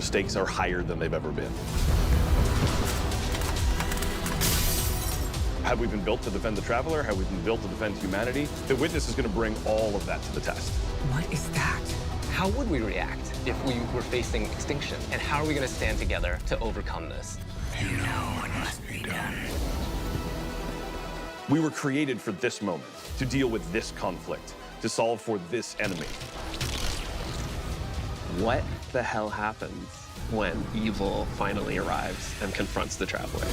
stakes are higher than they've ever been. Have we been built to defend the traveler? Have we been built to defend humanity? The witness is going to bring all of that to the test. What is that? How would we react if we were facing extinction? And how are we going to stand together to overcome this? You know what must be done. We were created for this moment, to deal with this conflict, to solve for this enemy. What the hell happens when evil finally arrives and confronts the traveler?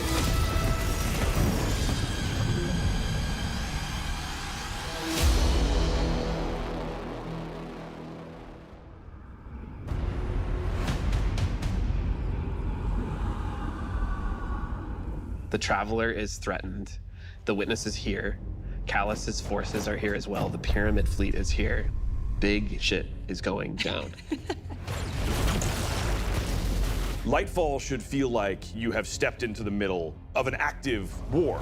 The traveler is threatened. The witness is here. Callus's forces are here as well. The pyramid fleet is here. Big shit is going down. Lightfall should feel like you have stepped into the middle of an active war.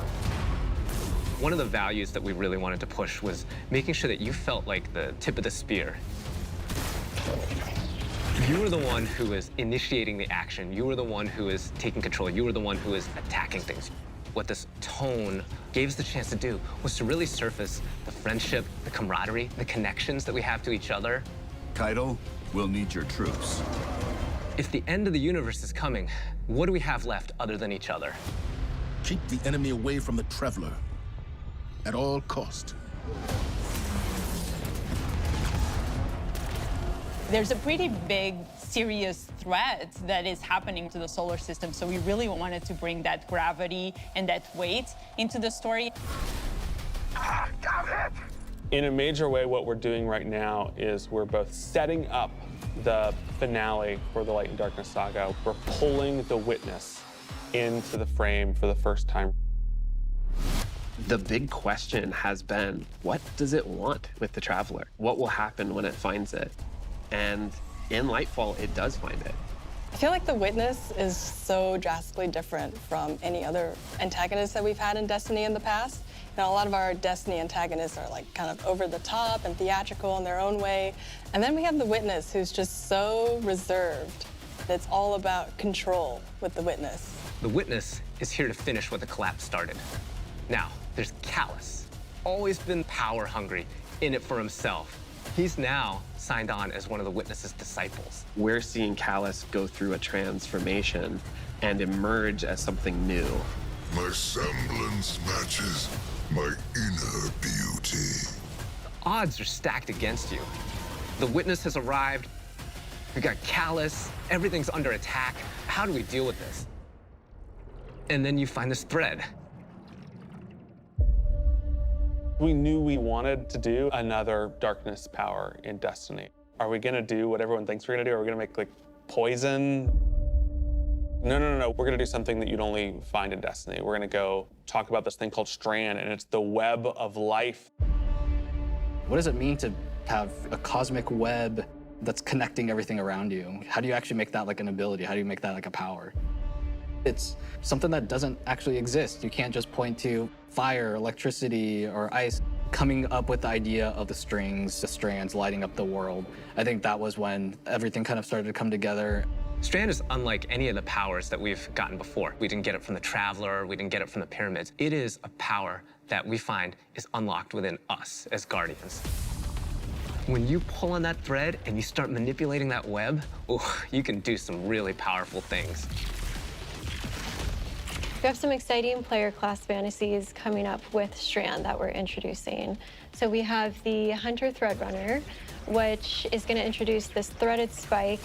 One of the values that we really wanted to push was making sure that you felt like the tip of the spear. You were the one who is initiating the action. You were the one who is taking control. You were the one who is attacking things. What this tone gave us the chance to do was to really surface the friendship, the camaraderie, the connections that we have to each other. Kaido, we'll need your troops. If the end of the universe is coming, what do we have left other than each other? Keep the enemy away from the traveler at all cost. There's a pretty big, serious threat that is happening to the solar system, so we really wanted to bring that gravity and that weight into the story. In a major way, what we're doing right now is we're both setting up the finale for the Light and Darkness saga. We're pulling the witness into the frame for the first time. The big question has been, what does it want with the traveler? What will happen when it finds it? And in Lightfall, it does find it. I feel like the witness is so drastically different from any other antagonist that we've had in Destiny in the past. You know, a lot of our Destiny antagonists are like kind of over the top and theatrical in their own way. And then we have the witness who's just so reserved. It's all about control with the witness. The witness is here to finish what the collapse started. Now, there's Callus, always been power hungry, in it for himself. He's now signed on as one of the witness's disciples. We're seeing Callus go through a transformation and emerge as something new. My semblance matches my inner beauty. The odds are stacked against you. The witness has arrived. We got Callus. Everything's under attack. How do we deal with this? And then you find this thread. We knew we wanted to do another darkness power in Destiny. Are we gonna do what everyone thinks we're gonna do? Are we gonna make like poison? No. We're gonna do something that you'd only find in Destiny. We're gonna go talk about this thing called Strand, and it's the web of life. What does it mean to have a cosmic web that's connecting everything around you? How do you actually make that like an ability? How do you make that like a power? It's something that doesn't actually exist. You can't just point to fire, electricity, or ice. Coming up with the idea of the strings, the strands lighting up the world, I think that was when everything kind of started to come together. Strand is unlike any of the powers that we've gotten before. We didn't get it from the Traveler, we didn't get it from the pyramids. It is a power that we find is unlocked within us as Guardians. When you pull on that thread and you start manipulating that web, ooh, you can do some really powerful things. We have some exciting player class fantasies coming up with Strand that we're introducing. So we have the Hunter Threadrunner, which is going to introduce this threaded spike.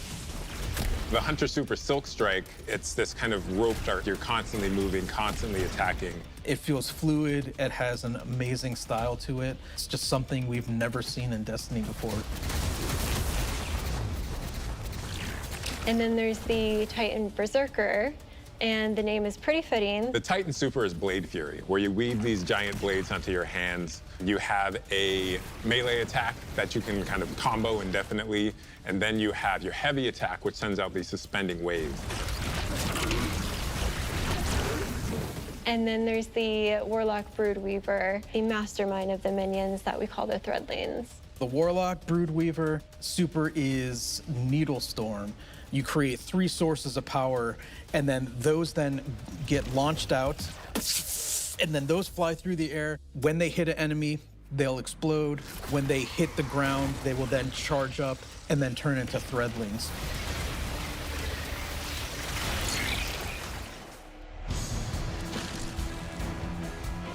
The Hunter Super Silk Strike, it's this kind of rope dart. You're constantly moving, constantly attacking. It feels fluid. It has an amazing style to it. It's just something we've never seen in Destiny before. And then there's the Titan Berserker, and the name is pretty fitting. The Titan Super is Blade Fury, where you weave these giant blades onto your hands. You have a melee attack that you can kind of combo indefinitely, and then you have your heavy attack, which sends out these suspending waves. And then there's the Warlock Broodweaver, the mastermind of the minions that we call the Threadlings. The Warlock Broodweaver Super is Needlestorm. You create 3 sources of power, and then those then get launched out, and then those fly through the air. When they hit an enemy, they'll explode. When they hit the ground, they will then charge up and then turn into threadlings.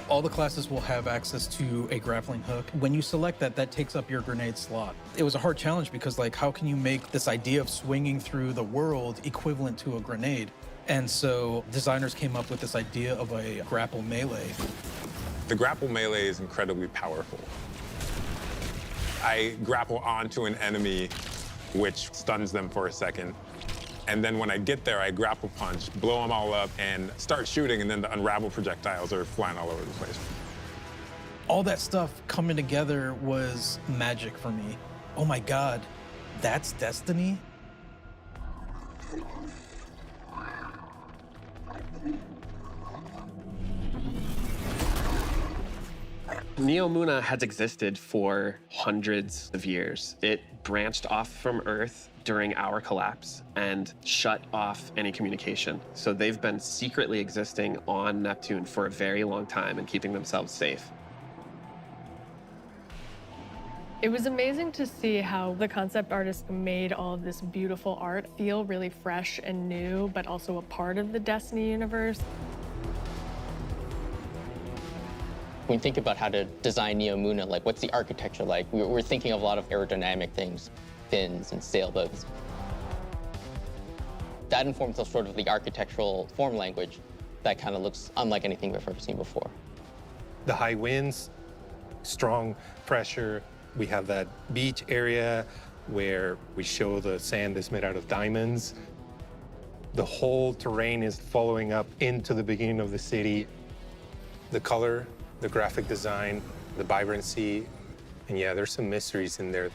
All the classes will have access to a grappling hook. When you select that, that takes up your grenade slot. It was a hard challenge because, like, how can you make this idea of swinging through the world equivalent to a grenade? And so designers came up with this idea of a grapple melee. The grapple melee is incredibly powerful. I grapple onto an enemy, which stuns them for a second. And then when I get there, I grapple punch, blow them all up, and start shooting, and then the unravel projectiles are flying all over the place. All that stuff coming together was magic for me. Oh my God, that's Destiny? Neomuna has existed for hundreds of years. It branched off from Earth during our collapse and shut off any communication. So they've been secretly existing on Neptune for a very long time and keeping themselves safe. It was amazing to see how the concept artist made all of this beautiful art feel really fresh and new, but also a part of the Destiny universe. When you think about how to design Neomuna, like what's the architecture like? We're thinking of a lot of aerodynamic things, fins and sailboats. That informs us sort of the architectural form language that kind of looks unlike anything we've ever seen before. The high winds, strong pressure. We have that beach area where we show the sand is made out of diamonds. The whole terrain is following up into the beginning of the city. The color, the graphic design, the vibrancy, and yeah, there's some mysteries in there.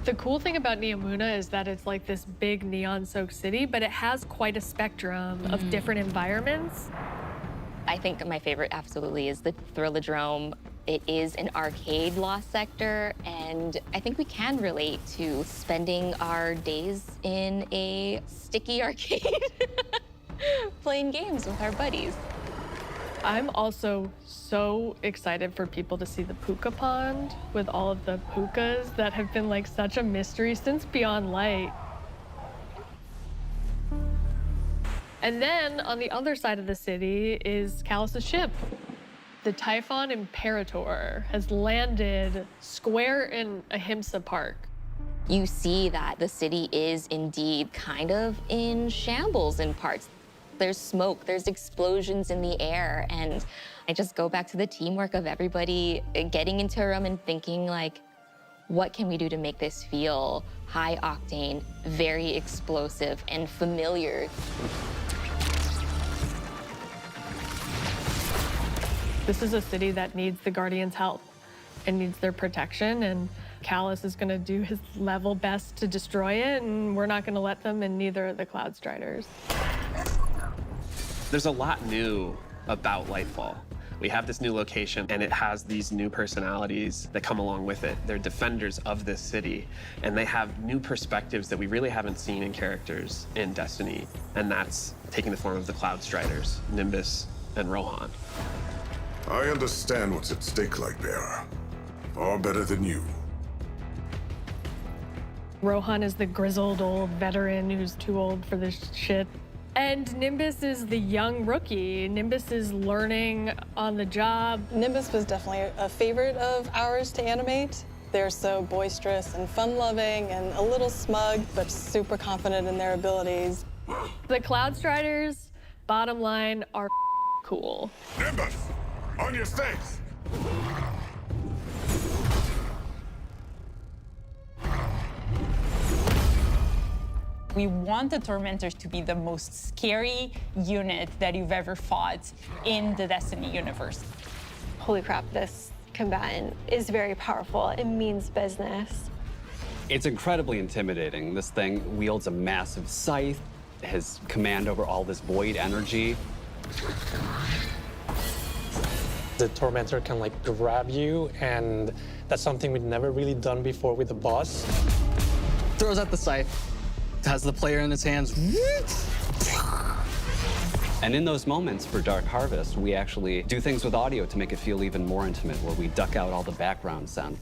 The cool thing about Neomuna is that it's like this big neon-soaked city, but it has quite a spectrum of different environments. I think my favorite absolutely is the Thrillodrome. It is an arcade lost sector, and I think we can relate to spending our days in a sticky arcade playing games with our buddies. I'm also so excited for people to see the puka pond with all of the pukas that have been like such a mystery since Beyond Light. And then on the other side of the city is Callus's ship. The Typhon Imperator has landed square in Ahimsa Park. You see that the city is indeed kind of in shambles in parts. There's smoke, there's explosions in the air, and I just go back to the teamwork of everybody getting into a room and thinking like, what can we do to make this feel high octane, very explosive, and familiar? This is a city that needs the Guardians' help and needs their protection, and Callus is gonna do his level best to destroy it, and we're not gonna let them, and neither are the Cloud Striders. There's a lot new about Lightfall. We have this new location, and it has these new personalities that come along with it. They're defenders of this city, and they have new perspectives that we really haven't seen in characters in Destiny, and that's taking the form of the Cloud Striders, Nimbus and Rohan. I understand what's at stake, Lightbearer. Far better than you. Rohan is the grizzled old veteran who's too old for this shit. And Nimbus is the young rookie. Nimbus is learning on the job. Nimbus was definitely a favorite of ours to animate. They're so boisterous and fun-loving and a little smug, but super confident in their abilities. The Cloud Striders, bottom line, are cool. Nimbus, on your stakes! We want the Tormentors to be the most scary unit that you've ever fought in the Destiny universe. Holy crap, this combatant is very powerful. It means business. It's incredibly intimidating. This thing wields a massive scythe, has command over all this void energy. The Tormentor can like grab you, and that's something we'd never really done before with the boss. Throws out the scythe, has the player in his hands. And in those moments for Dark Harvest, we actually do things with audio to make it feel even more intimate, where we duck out all the background sound.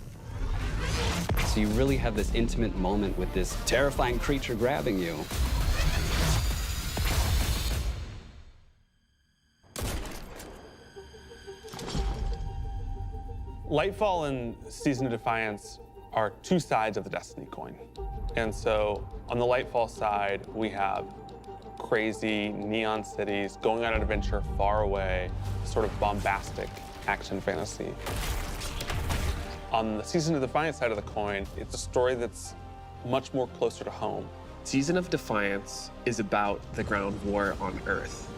So you really have this intimate moment with this terrifying creature grabbing you. Lightfall and Season of Defiance are two sides of the Destiny coin. And so on the Lightfall side, we have crazy neon cities going on an adventure far away, sort of bombastic action fantasy. On the Season of Defiance side of the coin, it's a story that's much more closer to home. Season of Defiance is about the ground war on Earth.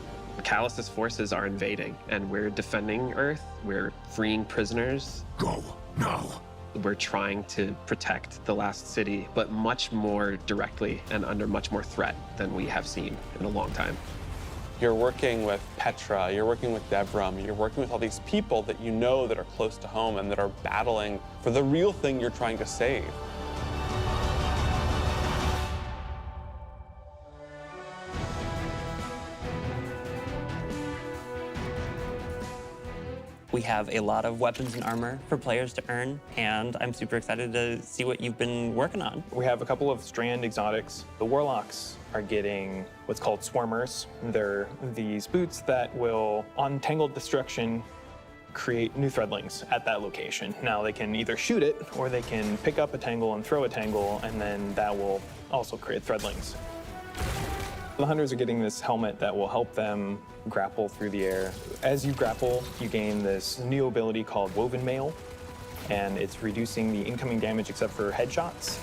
Callus's forces are invading, and we're defending Earth. We're freeing prisoners. Go now. We're trying to protect the last city, but much more directly and under much more threat than we have seen in a long time. You're working with Petra, you're working with Devram, you're working with all these people that you know that are close to home and that are battling for the real thing you're trying to save. We have a lot of weapons and armor for players to earn, and I'm super excited to see what you've been working on. We have a couple of Strand exotics. The Warlocks are getting what's called Swarmers. They're these boots that will, on Tangled Destruction, create new threadlings at that location. Now they can either shoot it, or they can pick up a tangle and throw a tangle, and then that will also create threadlings. The Hunters are getting this helmet that will help them grapple through the air. As you grapple, you gain this new ability called Woven Mail, and it's reducing the incoming damage except for headshots.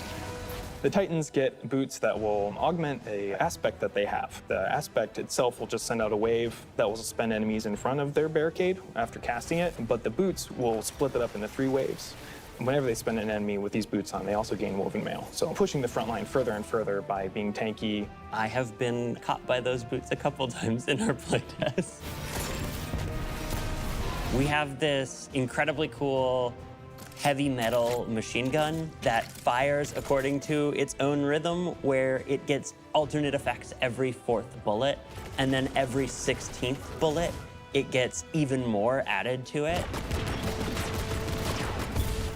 The Titans get boots that will augment an aspect that they have. The aspect itself will just send out a wave that will suspend enemies in front of their barricade after casting it, but the boots will split it up into 3 waves. Whenever they spend an enemy with these boots on, they also gain Woven Mail. So pushing the front line further and further by being tanky. I have been caught by those boots a couple times in our playtest. We have this incredibly cool heavy metal machine gun that fires according to its own rhythm, where it gets alternate effects every 4th bullet, and then every 16th bullet, it gets even more added to it.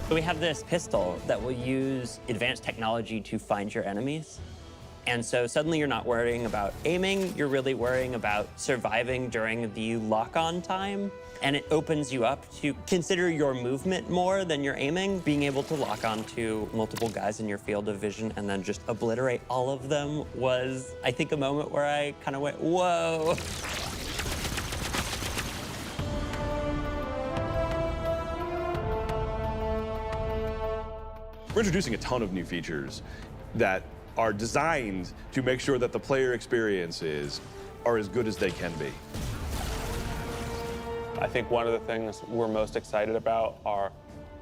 We have this pistol that will use advanced technology to find your enemies. And so suddenly you're not worrying about aiming, you're really worrying about surviving during the lock-on time. And it opens you up to consider your movement more than your aiming. Being able to lock on to multiple guys in your field of vision and then just obliterate all of them was, I think, a moment where I kind of went, whoa. We're introducing a ton of new features that are designed to make sure that the player experiences are as good as they can be. I think one of the things we're most excited about are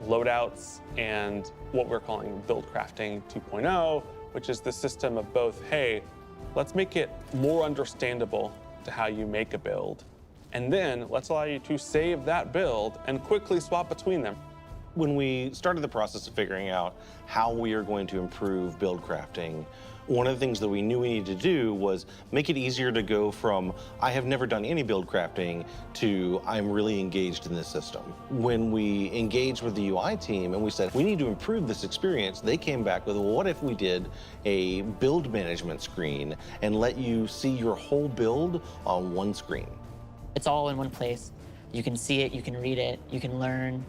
loadouts and what we're calling build crafting 2.0, which is the system of both, hey, let's make it more understandable to how you make a build, and then let's allow you to save that build and quickly swap between them. When we started the process of figuring out how we are going to improve build crafting, one of the things that we knew we needed to do was make it easier to go from, I have never done any build crafting, to I'm really engaged in this system. When we engaged with the UI team and we said, we need to improve this experience, they came back with, well, what if we did a build management screen and let you see your whole build on one screen? It's all in one place. You can see it, you can read it, you can learn.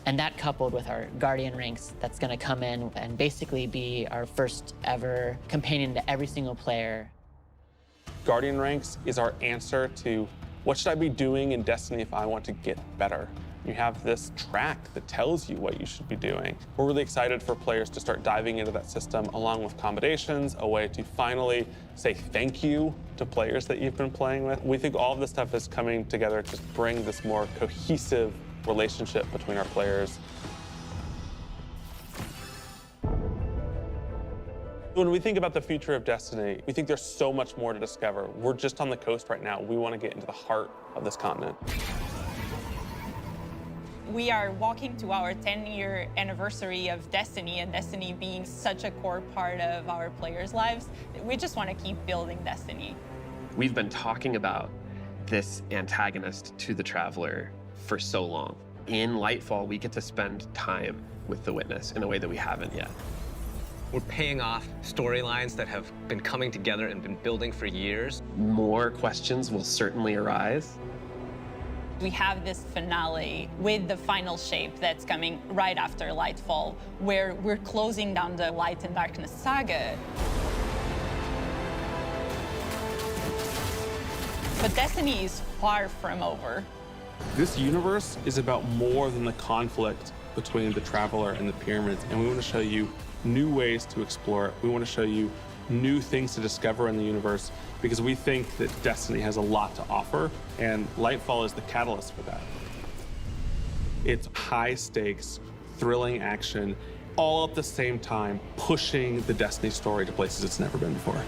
And that coupled with our Guardian ranks that's gonna come in and basically be our first ever companion to every single player. Guardian ranks is our answer to what should I be doing in Destiny if I want to get better? You have this track that tells you what you should be doing. We're really excited for players to start diving into that system along with accommodations, a way to finally say thank you to players that you've been playing with. We think all of this stuff is coming together to bring this more cohesive relationship between our players. When we think about the future of Destiny, we think there's so much more to discover. We're just on the coast right now. We want to get into the heart of this continent. We are walking to our 10-year anniversary of Destiny, and Destiny being such a core part of our players' lives. We just want to keep building Destiny. We've been talking about this antagonist to the Traveler for so long. In Lightfall, we get to spend time with the Witness in a way that we haven't yet. We're paying off storylines that have been coming together and been building for years. More questions will certainly arise. We have this finale with the final shape that's coming right after Lightfall, where we're closing down the Light and Darkness saga. But Destiny is far from over. This universe is about more than the conflict between the Traveler and the Pyramids, and we want to show you new ways to explore it. We want to show you new things to discover in the universe because we think that Destiny has a lot to offer, and Lightfall is the catalyst for that. It's high stakes, thrilling action, all at the same time, pushing the Destiny story to places it's never been before.